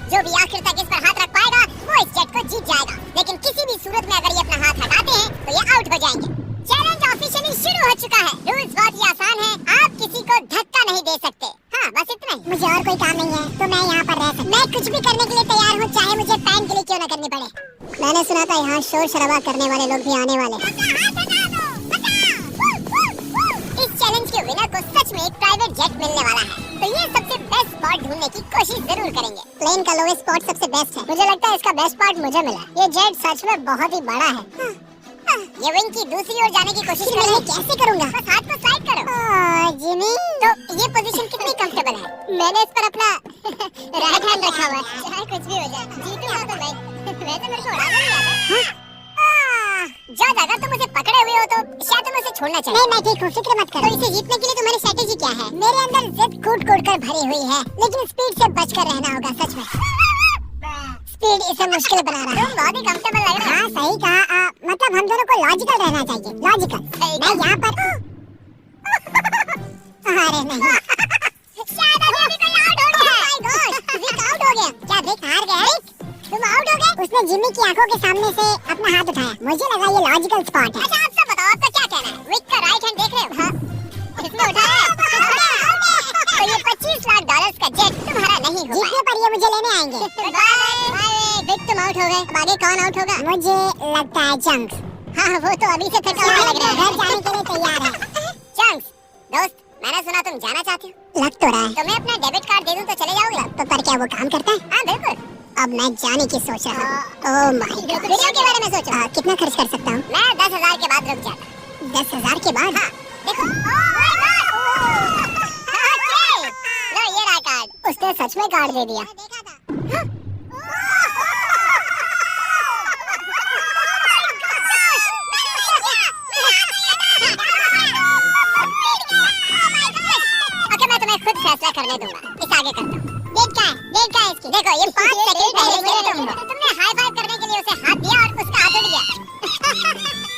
जो भी आखिर तक इस पर हाथ रख पाएगा वो इस जेट को जीत जाएगा, लेकिन किसी भी सूरत में अगर ये अपना हाथ हटाते हैं तो ये आउट हो जाएंगे। चैलेंज ऑफिशियली शुरू हो चुका है। रूल्स बहुत ही आसान है, आप किसी को धक्का नहीं दे सकते। हाँ, बस इतना ही। मुझे और कोई काम नहीं है तो मैं यहाँ पर रह सकता हूँ। मैं कुछ भी करने के लिए तैयार हूँ, चाहे मुझे पैन के लिए क्यों न करनी पड़े। मैंने सुना था यहाँ शोर शराबा करने वाले लोग भी आने वाले। इस चैलेंज के विनर को सच में एक प्राइवेट जेट मिलने वाला है, तो ये सबसे बेस्ट स्पॉट ढूंढने की कोशिश जरूर करेंगे। प्लेन का लोएस्ट स्पॉट सबसे बेस्ट है। मुझे लगता है इसका बेस्ट स्पॉट मुझे मिला। ये जेट सच में बहुत ही बड़ा है। ये विंग की दूसरी ओर जाने की कोशिश करेंगे। कैसे करूँगा? बस हाथ को स्लाइड करो। जिमी, तो ये पोजीशन कितनी कंफर्टेबल है? मैंने इस पर अपना राइट हैंड रखा हुआ है। चाहे कुछ भी हो जाए, जीतूंगा तो मैं। वैसे मेरे को उड़ाना नहीं आता। जॉर्ज, अगर तुम मुझे पकड़े हुए हो तो शायद तुम उसे छोड़ना चाहिए। नहीं, मैं ठीक हूँ, फिक्र मत करो। तो इसे जीतने के लिए तुम्हारी स्ट्रेटेजी क्या है? मेरे अंदर जिद कूट-कूट कर भरी हुई है, लेकिन स्पीड से बचकर रहना होगा। सच में स्पीड इसे मुश्किल बना रहा है। तुम बहुत ही कंफर्टेबल लग रहे हो। हाँ, सही कहा। मतलब हम दोनों को लॉजिकल रहना चाहिए। लॉजिकल। मैं यहाँ पर अरे नहीं, शायद अभी कोई आउट हो गया। माय गॉड, विक आउट हो गया। क्या विक हार गया? तुम आउट हो गए? उसने जिमी की आंखों के सामने से अपना हाथ उठाया। मुझे लगा ये लॉजिकल स्पॉट है। अच्छा, आप सब बताओ, आपका क्या कहना है? विक का राइट हैंड देख रहे हो? हाँ, इसने उठाया। तो ये $25 लाख का जेट तुम्हारा नहीं होगा। जीतने पर ये मुझे लेने आएंगे। विक, तुम आउट हो गए। अब आगे कौन आउट होगा? मुझे लगता है चंक्स। हाँ, वो तो अभी से थका हुआ लग रहा है। घर जाने के लिए तैयार है। चंक्स, दोस्त, मैंने सुना तुम जाना चाहते हो। लग तो रहा है। तो मैं अपना डेबिट कार्ड दे दूं तो चले जाओगे? तो पर क्या वो काम करता है? हाँ, बिल्कुल। अब मैं जाने की सोच रहा हूँ। ओह माय गॉड, वीडियो के बारे में सोच रहा हूँ। कितना खर्च कर सकता हूँ? मैं 10,000 के बाद रुक जाता। 10,000 के बाद? हाँ, देखो। लो, ये रहा कार्ड। उसने सच में कार्ड दे दिया। ओके, मैं तुम्हें खुद फैसला करने दूंगा। इस आगे करता हूँ। डेट क्या है? डेट क्या है इसकी? देखो, ये 5 सेकंड पहले तुमने हाई फाइव करने के लिए उसे हाथ दिया और उसका हाथ उड़ गया।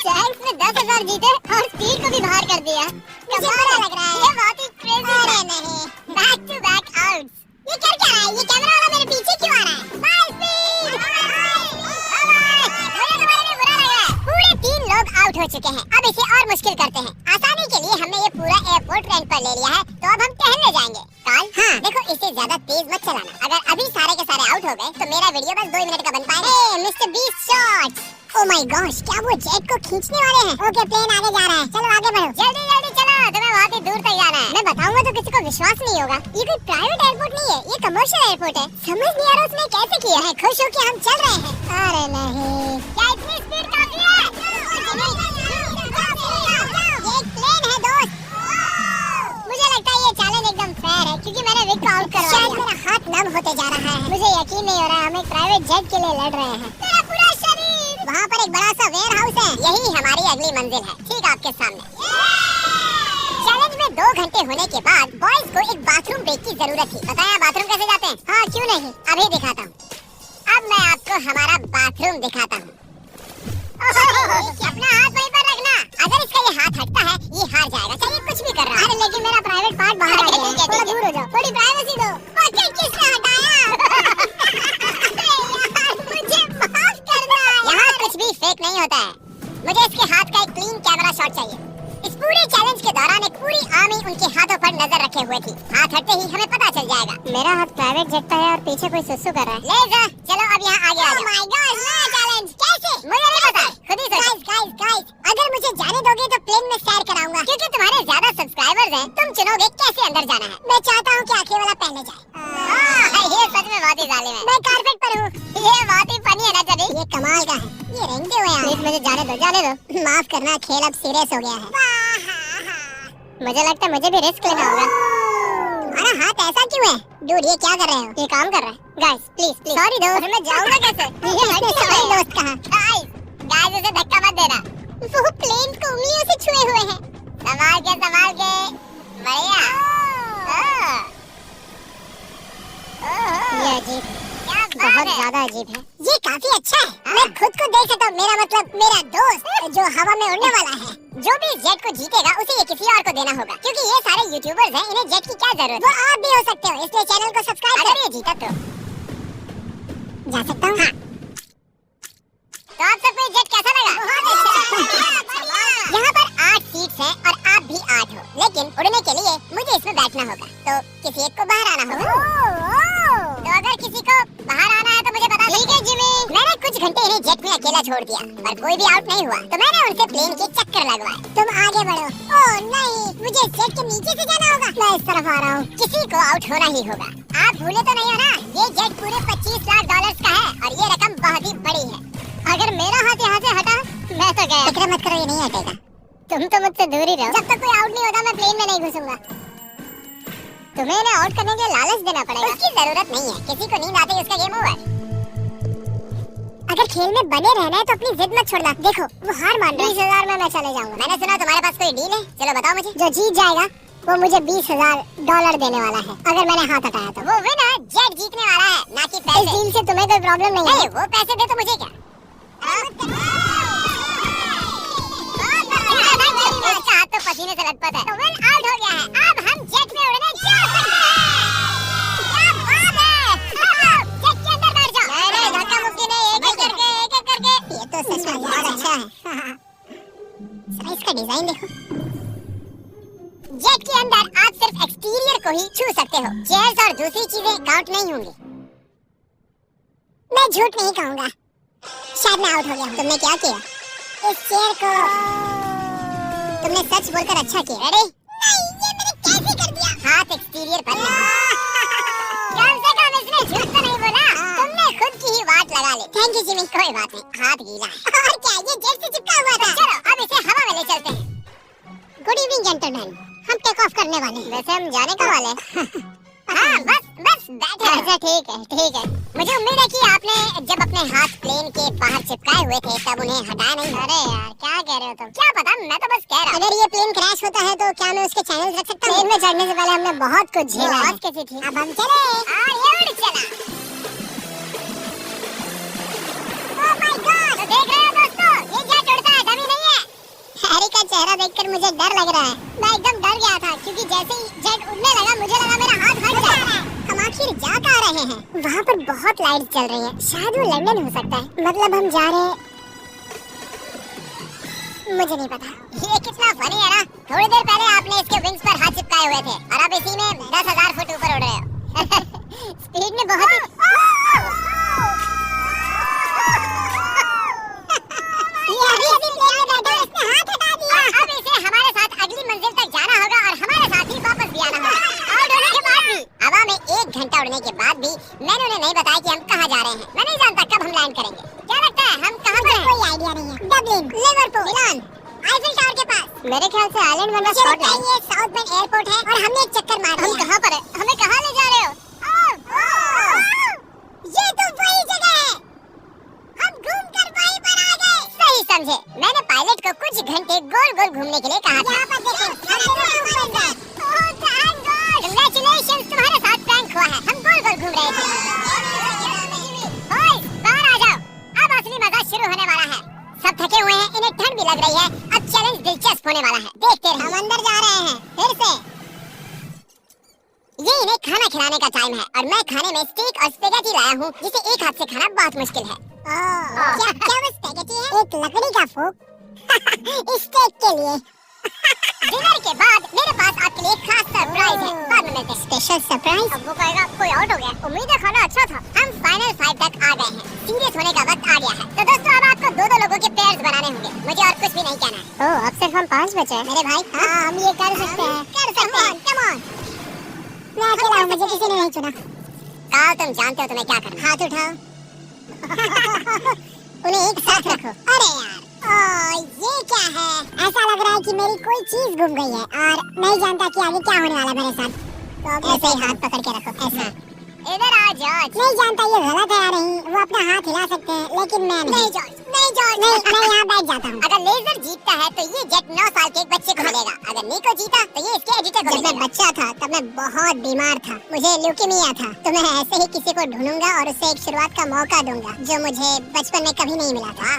चैंक्स ने 10,000 जीते और स्पीड को भी बाहर कर दिया। मुझे बुरा लग रहा है। ये बहुत ही क्रेजी है। नहीं, बैक टू बैक आउट्स। ये कर क्या रहा है? ये कैमरा वाला मेरे पीछे क्यों आ रहा है? By speed. मुझे तुम्हारे लिए बुरा लग रहा है। पूरे 3 लोग आउट हो चुके हैं। अब इसे और मुश्किल करते हैं। आसानी के लिए हमने ये पूरा एयरपोर्ट रेंट पर ले लिया है, तो अब हम टहलने जाएंगे। काल, हाँ, देखो, इसे ज्यादा तेज मत चलाना। अगर अभी सारे के सारे आउट हो गए तो मेरा वीडियो बस 2 मिनट का बन पाएगा। Mister beast shots. Oh my gosh, क्या वो जेट को खींचने वाले हैं? ओके, प्लेन आगे जा रहा है। चलो आगे बढ़ो। जल्दी जल्दी चलो, तुम्हें बहुत ही दूर तक जाना है। मैं बताऊंगा तो किसी को विश्वास नहीं होगा। ये कोई प्राइवेट एयरपोर्ट नहीं है, ये कमर्शियल एयरपोर्ट है। समझ नहीं आ रहा उसने कैसे किया है। खुश हो कि हम चल रहे हैं? अरे नहीं, क्या इतनी स्पीड काफी है? ये एक प्लेन है दोस्त। मुझे लगता है ये चैलेंज एकदम फेयर है, क्योंकि मैंने विक को आउट करवाया। शायद मेरा हाथ नम होते जा रहा है। मुझे यकीन नहीं हो रहा, हम एक प्राइवेट जेट के लिए लड़ रहे हैं। मेरा पूरा शरीर। वहाँ पर एक बड़ा सा वेयर हाउस है। यही हमारी अगली मंजिल है, ठीक आपके सामने। चैलेंज में 2 घंटे होने के बाद बॉयज को एक बाथरूम ब्रेक की जरूरत थी। बताया बाथरूम कैसे जाते हैं? हाँ, क्यों नहीं, अभी दिखाता हूँ। अब मैं आपको हमारा बाथरूम दिखाता हूँ। अपना हाथ वहीं पर रखना। अगर इसका ये हाथ हटता है, ये हार जाएगा, चाहे कुछ भी कर रहा है। अरे लेकिन मेरा प्राइवेट पार्ट बाहर आ गया है। थोड़ा दूर हो जाओ, थोड़ी प्राइवेसी दो। ओके, किसने हटाया? मुझे माफ करना। यहाँ कुछ भी फेक नहीं होता है। मुझे इसके हाथ का एक क्लीन कैमरा शॉट चाहिए। इस पूरे चैलेंज के दौरान एक पूरी आर्मी उनके हाथों पर नजर रखे हुए थी। हाथ हटते ही हमें पता चल जाएगा। मेरा हाथ प्राइवेट जेट का है और पीछे कोई सुसु कर रहा है। ले जा, चलो अब यहाँ आगे आ जाओ। माय गॉड, नया चैलेंज। कैसे? मुझे नहीं पता, खुद ही सोचो। गाइस, अगर मुझे जाने दोगे तो प्लेन में सैर कराऊंगा। क्योंकि तुम्हारे ज्यादा सब्सक्राइबर्स हैं, तुम चुनोगे कैसे अंदर जाना है। मैं चाहता हूँ कि आखिरी वाला पहले जाए। ये सच में बहुत ही जालिम है। मैं कारपेट पर हूँ। ये बहुत ही फनी है ना जबी? ये कमाल का है। ये रेंगते हुए हैं। प्लीज मुझे जाने दो, जाने दो। माफ करना, खेल अब सीरियस हो गया है। मुझे लगता है मुझे भी रिस्क लेना होगा। तुम्हारा हाथ ऐसा क्यों है? डूड, ये क्या कर रहे हो? ये काम कर रहा है। Guys, please. सॉरी दोस्त, मैं जाऊंगा कैसे? सॉरी दोस्त कहा। गाइस, उसे धक्का मत देना। वो प्लेन को उंगलियों से छुए हुए हैं। संभाल के, संभाल के। बढ़िया। ये अजीब, बहुत ज्यादा अजीब है। ये काफी अच्छा है। मैं खुद को देख सकता हूँ। मेरा मतलब मेरा दोस्त जो हवा में उड़ने वाला है। जो भी जेट को जीतेगा उसे ये किसी और को देना होगा, क्योंकि ये सारे यूट्यूबर्स हैं, इन्हें जेट की क्या जरूरत है? वो आप भी हो सकते हो, इसलिए चैनल को सब्सक्राइब करिए। जीता तो जा सकता हूँ? हाँ। तो आप सबको ये जेट कैसा लगा? यहाँ पर 8 सीट्स हैं और आप भी 8 हो, लेकिन उड़ने के लिए मुझे इसमें बैठना होगा, तो किसी एक को बाहर आना होगा। तो अगर किसी को बाहर आना है तो मुझे बता। ठीक है जिमी। मैंने कुछ घंटे इन्हें जेट में अकेला छोड़ दिया, पर कोई भी आउट नहीं हुआ, तो मैंने उनसे प्लेन के चक्कर लगवाए। तुम आगे बढ़ो। ओह नहीं, मुझे जेट के नीचे से जाना होगा। मैं इस तरफ आ रहा हूँ। किसी को आउट होना ही होगा। आप भूले तो नहीं हो ना, ये जेट पूरे $25 लाख का है और ये रकम बहुत ही बड़ी है। अगर मेरा हाथ यहाँ से हटा, मैं तो गया। फिक्र मत करो, ये नहीं हटेगा। तुम तो मुझसे दूर ही रहो। जब तक कोई आउट नहीं होता मैं प्लेन में नहीं घुसूंगा। तुम्हें इन्हें आउट करने के लिए लालच देना पड़ेगा। उसकी जरूरत नहीं है, किसी को नींद आती है उसका गेम ओवर। अगर खेल में बने रहना है तो अपनी जिद मत छोड़ना। देखो वो हार मान रहा है। 20,000 में मैं चले जाऊंगा। मैंने सुना तुम्हारे पास कोई डील है, चलो बताओ मुझे। जो जीत जाएगा वो मुझे $20,000 देने वाला है, अगर मैंने हाथ हटाया तो। वो विनर जेट जीतने वाला है, ना कि पैसे। इस डील से तुम्हें कोई प्रॉब्लम नहीं है। वो पैसे दे तो मुझे क्या। इसका हाथ तो पसीने से लथपथ है। तो विन आउट हो गया है। अब हम जेट में उड़ने जा सकते हैं। क्या बात है। जेट के अंदर बैठ जाओ। नहीं धक्का मुक्की नहीं, एक एक करके। ये तो सच में बहुत अच्छा है। इसका डिजाइन देखो। जेट के अंदर आप सिर्फ एक्सटीरियर को ही छू सकते हो, चेयर्स और दूसरी चीजें काउंट नहीं होंगी। मैं झूठ नहीं कहूँगा, शायद मैं आउट हो गया हूँ। तुमने क्या किया? इस चेयर को तुमने सच बोलकर अच्छा किया। रेडी? नहीं, ये मैंने कैसे कर दिया? हाथ एक्सटीरियर पर कम से कम इसने झूठ तो नहीं बोला। तुमने खुद की ही वाट लगा ली। Thank you Jimmy. कोई बात नहीं, हाथ गीला है। और क्या, ये जेट से चिपका हुआ था। चलो अब इसे हवा में ले चलते हैं। गुड इवनिंग जेंटलमैन, हम टेक ऑफ करने वाले हैं। वैसे हम जाने का वाले हैं। हाँ बस बैठे। अच्छा ठीक है। मुझे उम्मीद है कि आपने जब अपने हाथ प्लेन के बाहर चिपकाए हुए थे तब उन्हें हटाया नहीं। अरे यार क्या कह रहे हो तुम? क्या पता, मैं तो बस कह रहा हूँ। अगर ये प्लेन क्रैश होता है तो क्या मैं उसके चैनल्स रख सकता हूँ? प्लेन में चढ़ने से पहले हमने बहुत कुछ झेला है। कैसी थी? अब हम चले। ये उड़ चला। ओह माय गॉड, तो देख रहे हो दोस्तों, ये जेट उड़ता है, डमी नहीं है। हैरी का चेहरा देखकर मुझे डर लग रहा है। मैं एकदम डर गया था क्योंकि जैसे ही जेट उड़ने लगा मुझे लगा मेरा हाथ हट जाएगा। हम आखिर जा कहाँ रहे हैं? वहाँ पर बहुत लाइट चल रही है, शायद वो लंदन हो सकता है। मतलब हम जा रहे हैं, मुझे नहीं पता। ये कितना फनी है ना। थोड़ी देर पहले आपने इसके विंग्स पर हाथ चिपकाए हुए थे और अब इसी में 10,000 फुट ऊपर उड़ रहे हो। स्पीड में बहुत ही अब इसे हमारे साथ अगली मंजिल तक जाना होगा और हमारे साथ ही वापस भी आना होगा। आउट होने के बाद भी, हवा में 1 घंटा उड़ने के बाद भी मैंने उन्हें नहीं बताया कि हम कहाँ जा रहे हैं। मैं नहीं जानता कब हम लैंड करेंगे। क्या लगता है हम कहाँ पर हैं? कोई आइडिया नहीं है। डबलिन, लिवरपूल, मिलान, आईफिल टावर के पास। मेरे ख्याल से आइलैंड वरना स्कॉटलैंड। ये साउथ बेंड एयरपोर्ट है और हमने एक चक्कर मार दिया। हम कहाँ पर हैं? हमें कहाँ ले जा रहे हो? ये तो वही जगह है, हम घूमकर वहीं पर आ गए। सही समझे। मैंने पायलट को कुछ घंटे गोल गोल घूमने के लिए कहा था। यहाँ पर देखें, कांग्रेचुलेशंस, तुम्हारे साथ प्रैंक हुआ है। हम गोल गोल घूम रहे थे। बॉयज बाहर आ जाओ, अब असली मजा शुरू होने वाला है। सब थके हुए हैं, इन्हें ठंड भी लग रही है। अब चैलेंज दिलचस्प होने वाला है, देखते रहिए। हम अंदर जा रहे हैं फिर से। ये इन्हें खाना खिलाने का टाइम है और मैं खाने में स्टेक और स्पेगेटी लाया हूँ, जिसे एक हाथ से खाना बहुत मुश्किल है। क्या वो स्पेगेटी है? एक लकड़ी का फोक स्टेक के लिए। डिनर के बाद मेरे पास आपके लिए खास सरप्राइज है। बाद में मिलते हैं। Special surprise? अब वो कहेगा कोई आउट हो गया। उम्मीद है खाना अच्छा था। हम फाइनल 5 तक आ गए हैं। सीरियस होने का वक्त आ गया है। तो दोस्तों अब आपको 2-2 लोगों के पेयर्स बनाने होंगे। मुझे और कुछ भी नहीं कहना है। ओह अब सिर्फ हम 5 बचे हैं मेरे भाई। हाँ हम ये कर सकते हैं। Come on. मैं अकेला हूँ, मुझे किसी ने नहीं चुना। काल तुम जानते हो तुम्हें क्या करना। हाथ उठाओ। उन्हें एक साथ रखो। अरे यार, ये क्या है? ऐसा लग रहा है कि मेरी कोई चीज गुम गई है और नहीं जानता कि आगे क्या होने वाला है मेरे साथ। तो ऐसे ही हाथ पकड़ के रखो, ऐसा। इधर आ जॉर्ज। नहीं जानता ये गलत है या नहीं, वो अपना हाथ हिला सकते हैं लेकिन मैं नहीं। नहीं जॉर्ज, नहीं मैं यहाँ बैठ जाता हूँ। अगर लेजर जीतता है तो ये जेट 9 साल के एक बच्चे को मिलेगा। अगर निको जीता तो ये इसके एडिटर को मिलेगा। जब मैं बच्चा था तब मैं बहुत बीमार था, मुझे ल्यूकेमिया था। तो मैं ऐसे ही किसी को ढूंढूंगा और उसे एक शुरुआत का मौका दूंगा जो मुझे बचपन में कभी नहीं मिला था।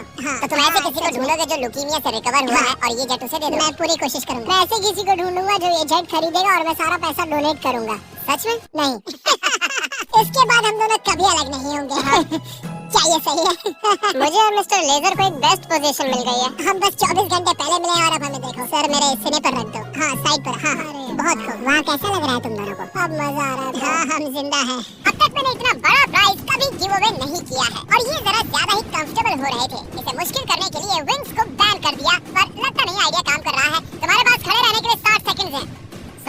तो तुम ऐसे किसी को ढूंढोगे जो ल्यूकेमिया से रिकवर हुआ है और ये जेट उसे दे दो। मैं पूरी कोशिश करूंगा। मैं ऐसे किसी को ढूंढूंगा जो ये जेट खरीदेगा और मैं सारा पैसा डोनेट करूंगा। सच में? नहीं। इसके बाद हम दोनों कभी अलग नहीं होंगे। क्या ये सही है? मुझे और मिस्टर लेजर को एक बेस्ट पोजीशन मिल गई है। हम बस 24 घंटे पहले मिले और अब हमें देखो। सर मेरे सीने पर रख दो। हाँ साइड पर। हाँ बहुत खूब। वहाँ कैसा लग रहा है तुम दोनों को? अब मजा आ रहा है। हाँ हम जिंदा हैं। अब तक मैंने इतना बड़ा प्राइज कभी गिव अवे नहीं किया है और ये जरा ज्यादा ही कंफर्टेबल हो रहे थे। इसे मुश्किल करने के लिए विंग्स को बैन कर दिया, पर लगता नहीं आइडिया काम कर रहा है। तुम्हारे पास खड़े रहने के लिए 60 सेकंड हैं।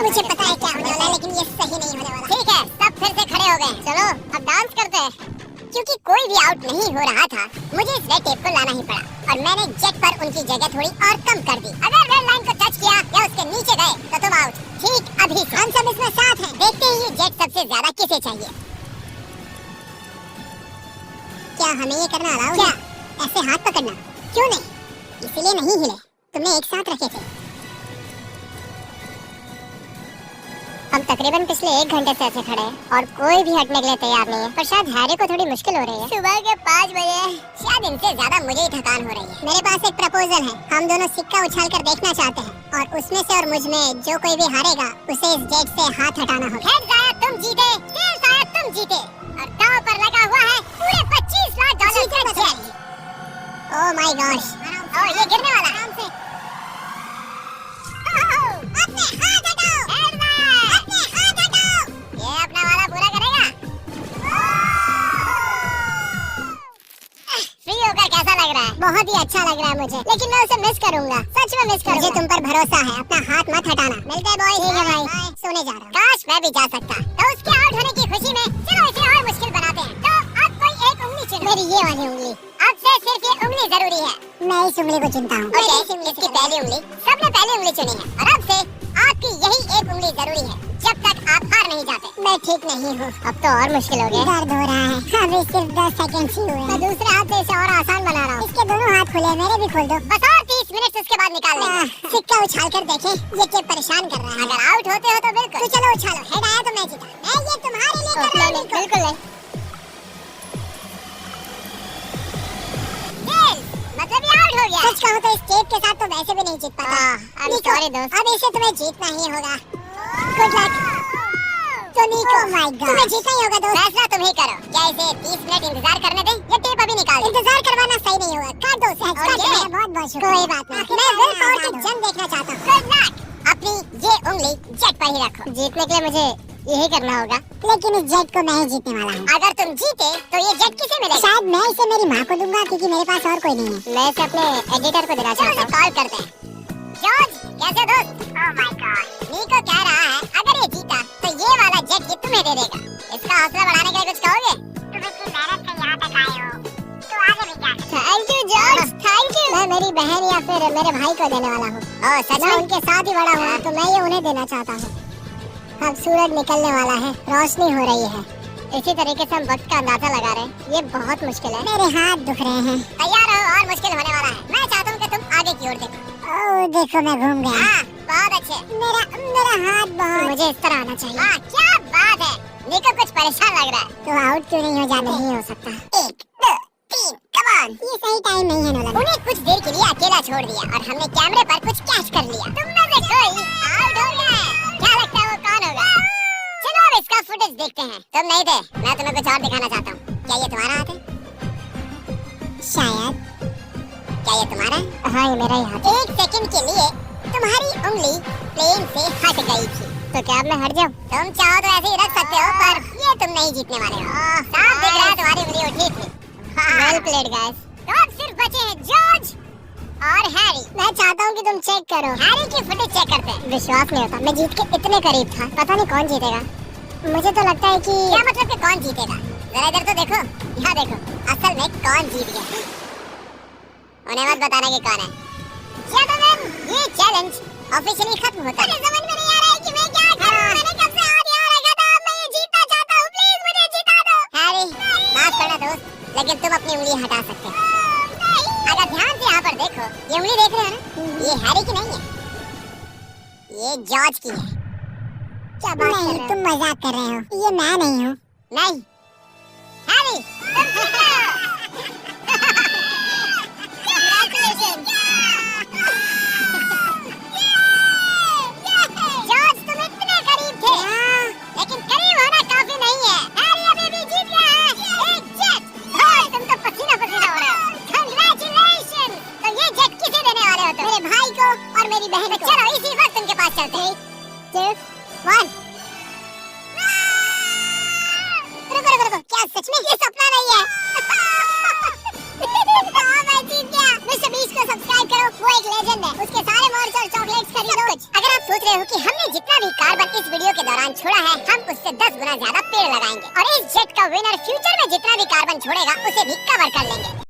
मुझे पता है क्या होने वाला है, लेकिन ये सही नहीं होने वाला। ठीक है, सब फिर से खड़े हो गए। चलो अब डांस करते हैं। क्योंकि कोई भी आउट नहीं हो रहा था, मुझे इस रेड टेप को लाना ही पड़ा और मैंने जेट पर उनकी जगह थोड़ी और कम कर दी। अगर रेड लाइन को टच किया या उसके नीचे गए तो तुम आउट। ठीक अभी से हम सब इसमें साथ हैं। देखते हैं ये जेट सबसे ज्यादा किसे चाहिए। क्या हमें ये करना अलाउड है? ऐसे हाथ पकड़ना क्यों नहीं? इसीलिए नहीं हिले, तुमने एक साथ रखे थे। हम तकरीबन पिछले 1 घंटे से ऐसे खड़े हैं और कोई भी हटने के लिए तैयार नहीं है। पर शायद हैरी को थोड़ी मुश्किल हो रही है। सुबह के 5 बजे, शायद इनसे ज्यादा मुझे ही थकान हो रही है। मेरे पास एक प्रपोजल है। हम दोनों सिक्का उछाल कर देखना चाहते हैं और उसमें से और मुझ में जो कोई भी हारेगा उसे इस जेट से हाथ हटाना होगा। तुम जीते, तुम जीते और दांव पर लगा हुआ है पूरे 25 लाख डॉलर का जेट। ओह माय गॉश, ओह ये गिरने वाला है। अपने हाथ हटाओ। ये अपना वाला पूरा करेगा। फ्री होकर कैसा लग रहा है? बहुत ही अच्छा लग रहा है मुझे, लेकिन मैं उसे मिस करूंगा। सच में मिस करूंगा। मुझे तुम पर भरोसा है। अपना हाथ मत हटाना। मिलते हैं बॉयज। ठीक है भाई, सोने जा रहा हूँ। काश मैं भी जा सकता। तो उसके आउट होने की खुशी में चलो इसे और मुश्किल बनाते हैं। तो अब कोई एक उंगली चुनो। मेरी ये वाली उंगली। अब से सिर्फ ये उंगली जरूरी है। मैं इस उंगली को चुनता हूँ। इसकी पहली उंगली। सबने पहली उंगली चुनी है और अब से आपकी यही एक उंगली जरूरी है जब तक आप हार नहीं जाते। मैं ठीक नहीं हूँ। अब तो और मुश्किल हो गया। दर्द हो रहा है। अभी सिर्फ 10 सेकंड ही हुए। मैं दूसरे हाथ से इसे और आसान बना रहा हूँ। इसके दोनों हाथ खुले, मेरे भी खोल दो। बस और 30 मिनट उसके बाद निकाल लेंगे। सिक्का उछाल कर देखें, ये क्या परेशान कर रहा है। अगर आउट होते हो तो बिल्कुल। तो चलो उछालो। हेड आया तो मैं जीता। मैं ये तुम्हारे लिए कर रहा हूँ। बिल्कुल नहीं। मतलब ये आउट हो गया। सच कहूँ तो इस टेप के साथ तो वैसे भी नहीं जीत पाता। सॉरी दोस्त। अब इसे तुम्हें जीतना ही होगा। Good luck. तो निको, माय गॉड, तुम्हें जीतना ही होगा दोस्त। फैसला तुम ही करो। क्या इसे 30 मिनट इंतजार करने दें या टेप अभी निकाल दें? इंतजार करवाना सही नहीं होगा। काट दो उसे। बहुत बहुत शुक्रिया। कोई बात नहीं। मैं विल पावर की जंग देखना चाहता हूँ। Good luck. अपनी ये उंगली जेट पर ही रखो। जीतने के लिए मुझे यही करना होगा। लेकिन इस जेट को मैं ही जीतने वाला हूँ। अगर तुम जीते तो ये जेट किसे मिलेगा? शायद मैं इसे मेरी माँ को दूंगा, क्योंकि मेरे पास और कोई नहीं है। मैं इसे अपने एडिटर को देना चाहता हूँ। कॉल करते हैं। जॉर्ज, कैसे दोस्त? Oh my God. निको कह रहा है अगर ये जीता तो ये वाला जेट ये तुम्हें दे देगा। इसका हौसला बढ़ाने के लिए कुछ कहोगे? तुम इतनी मेहनत से यहाँ तक आए हो, तो आगे भी जा। Thank you George, thank you. मैं मेरी बहन या फिर मेरे भाई को देने वाला हूँ। ओह सच में? उनके साथ ही बड़ा हुआ तो मैं ये उन्हें देना चाहता हूँ। अब सूरज निकलने वाला है, रोशनी हो रही है। इसी तरीके से हम वक्त का अंदाजा लगा रहे हैं। ये बहुत मुश्किल है। मेरे हाथ दुख रहे हैं। तैयार हो? और मुश्किल होने वाला है। मैं चाहता हूँ कि तुम आगे की ओर देखो। ओह देखो, मैं घूम गया। हाँ, बहुत अच्छे। मेरा हाथ बहुत। मुझे इस तरह आना चाहिए। हाँ, क्या बात है। निको कुछ परेशान लग रहा है। तो आउट क्यों नहीं हो जाता? नहीं हो सकता। 1 2 3 कम ऑन। ये सही टाइम नहीं है नोलन। उन्हें कुछ देर के लिए अकेला छोड़ दिया और हमने कैमरे पर कुछ कैच कर लिया। तुम में से कोई आउट हो गया। क्या लगता है वो कौन होगा? चलो अब इसका फुटेज देखते हैं। तुम नहीं थे, मैं तुम्हें कुछ और दिखाना चाहता हूँ। क्या ये तुम्हारा हाथ है? शायद। क्या ये तुम्हारा है? हाँ, ये मेरा ही हाथ है। 1 सेकंड के लिए तुम्हारी उंगली प्लेन से हट गई थी। तो क्या अब मैं हट जाऊँ? तुम चाहो तो ऐसे ही रख सकते हो, पर ये तुम नहीं जीतने वाले हो। साफ दिख रहा है तुम्हारी उंगली उठी थी। Well played guys. तो अब सिर्फ बचे हैं जॉर्ज और हैरी। मैं चाहता हूँ कि तुम चेक करो। हैरी की फुटेज चेक करते हैं। विश्वास नहीं होता, मैं जीत के इतने करीब था। पता नहीं कौन जीतेगा। मुझे तो लगता है कि क्या मतलब कि कौन जीतेगा? जरा इधर तो देखो, यहाँ देखो, असल में कौन जीत गया। उन्हें मत बताना कि कौन है। जेंटलमैन, ये चैलेंज ऑफिशियली खत्म होता है। समझ में नहीं आ रहा है कि मैं क्या करूं। मैंने कब से हाथ यहाँ रखा था। मैं ये जीतना चाहता हूँ। प्लीज मुझे जिता दो। हैरी, माफ करना दोस्त, लेकिन तुम अपनी उंगली हटा सकते हो। अगर ध्यान से यहाँ पर देखो, ये उंगली देख रहे हो ना? ये हैरी की नहीं है, ये जॉर्ज की है। क्या बात कर रहे हो? तुम मजाक कर रहे हो। ये मैं नहीं हूँ। नहीं हैरी, तुम जीत रहे हो। जॉर्ज, तुम इतने करीब थे, लेकिन करीब होना काफी नहीं है। हैरी अभी और मेरी बहन को। चलो इसी वक्त उनके पास चलते हैं। 3, 2, 1। रुको रुको रुको, क्या सच में ये सपना नहीं है? मैं जीत गया। मिस्टर बीस्ट को सब्सक्राइब करो, वो एक लेजेंड है। उसके सारे मॉर्स और चॉकलेट्स खरीदो। अगर आप सोच रहे हो कि हमने जितना भी कार्बन इस वीडियो के दौरान छोड़ा है, हम उससे 10 गुना ज्यादा पेड़ लगाएंगे और इस जेट का विनर फ्यूचर में जितना भी कार्बन छोड़ेगा उसे भी कवर कर लेंगे।